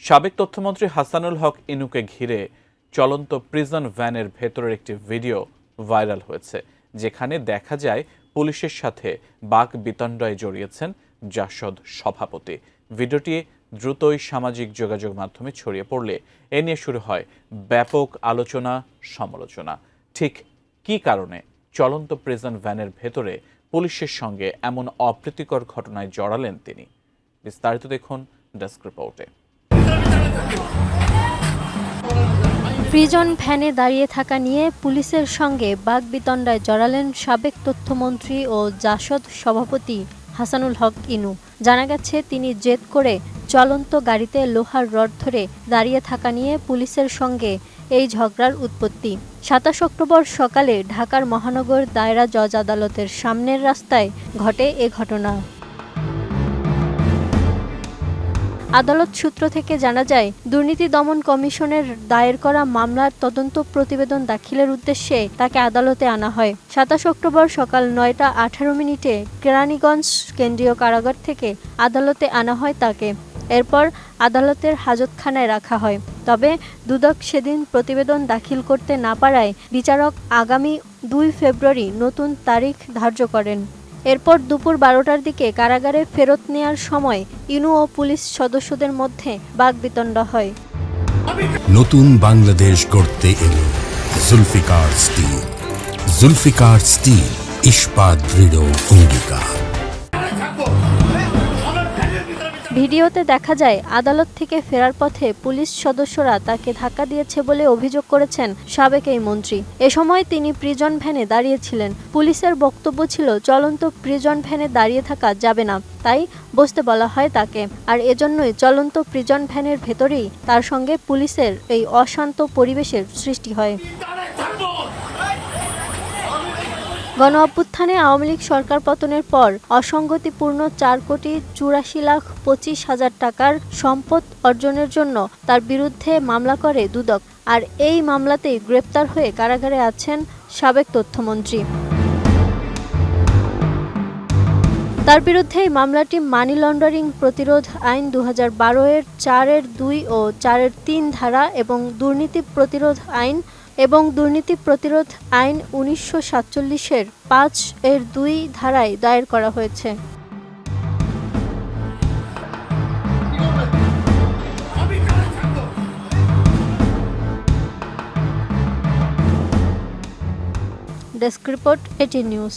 সাবেক তথ্যমন্ত্রী হাসানুল হক ইনুকে ঘিরে চলন্ত প্রিজন ভ্যানের ভেতরের একটি ভিডিও ভাইরাল হয়েছে, যেখানে দেখা যায় পুলিশের সাথে বাকবিতণ্ডায় জড়িয়েছেন জাসদ সভাপতি। ভিডিওটি দ্রুতই সামাজিক যোগাযোগ মাধ্যমে ছড়িয়ে পড়লে এ নিয়ে শুরু হয় ব্যাপক আলোচনা সমালোচনা। ঠিক কী কারণে চলন্ত প্রিজন ভ্যানের ভেতরে পুলিশের সঙ্গে এমন অপ্রীতিকর ঘটনায় জড়ালেন তিনি? বিস্তারিত দেখুন ডেস্ক রিপোর্টে। প্রিজন ভ্যানে দাঁড়িয়ে থাকা নিয়ে পুলিশের সঙ্গে বাকবিতণ্ডায় জড়ালেন সাবেক তথ্যমন্ত্রী ও জাসদ সভাপতি হাসানুল হক ইনু। জানা গেছে, তিনি জেদ করে চলন্ত গাড়িতে লোহার রড ধরে দাঁড়িয়ে থাকা নিয়ে পুলিশের সঙ্গে এই ঝগড়ার উৎপত্তি। ২৭ অক্টোবর সকালে ঢাকার মহানগর দায়রা জজ আদালতের সামনের রাস্তায় ঘটে এ ঘটনা। আদালত সূত্র থেকে জানা যায়, দুর্নীতি দমন কমিশনের দায়ের করা মামলার তদন্ত প্রতিবেদন দাখিলের উদ্দেশ্যে তাকে আদালতে আনা হয়। ২৭ অক্টোবর সকাল ৯টা ১৮ মিনিটে কেরানীগঞ্জ কেন্দ্রীয় কারাগার থেকে আদালতে আনা হয় তাকে। এরপর আদালতের হাজতখানায় রাখা হয়। তবে দুদক সেদিন প্রতিবেদন দাখিল করতে না পারায় বিচারক আগামী ২ ফেব্রুয়ারি নতুন তারিখ ধার্য করেন। এরপর দুপুর ১২টার দিকে কারাগারে ফেরত নেয়ার সময় ইনু ও পুলিশ সদস্যদের মধ্যে বাকবিতণ্ডা হয়। নতুন বাংলাদেশ গড়তে এলো জুলফিকার স্টিল। জুলফিকার স্টিল, ইস্পাত দৃঢ় অঙ্গীকার। ভিডিওতে দেখা যায়, আদালত থেকে ফেরার পথে পুলিশ সদস্যরা তাকে ধাক্কা দিয়েছে বলে অভিযোগ করেছেন সাবেক এই মন্ত্রী। এ সময় তিনি প্রিজন ভ্যানে দাঁড়িয়েছিলেন। পুলিশের বক্তব্য ছিল, চলন্ত প্রিজন ভ্যানে দাঁড়িয়ে থাকা যাবে না, তাই বসতে বলা হয় তাকে। আর এজন্যই চলন্ত প্রিজন ভ্যানের ভেতরেই তার সঙ্গে পুলিশের এই অশান্ত পরিবেশের সৃষ্টি হয়। গণ অভ্যুত্থানে আওয়ামী লীগ সরকার পতনের পর অসঙ্গতিপূর্ণ ৪,৮৪,২৫,০০০ টাকার সম্পদ অর্জনের জন্য তার বিরুদ্ধে মামলা করে দুদক। আর এই মামলাতেই গ্রেপ্তার হয়ে কারাগারে আছেন সাবেক তথ্যমন্ত্রী। তার বিরুদ্ধে এই মামলাটি মানি লন্ডারিং প্রতিরোধ আইন ২০১২-এর ৪-এর ২ ও ৪-এর ৩ ধারা এবং দুর্নীতি প্রতিরোধ আইন ১৯৪৭-এর ৫-এর ২ ধারায় দায়ের করা হয়েছে। ডেস্ক রিপোর্ট, এটি নিউজ।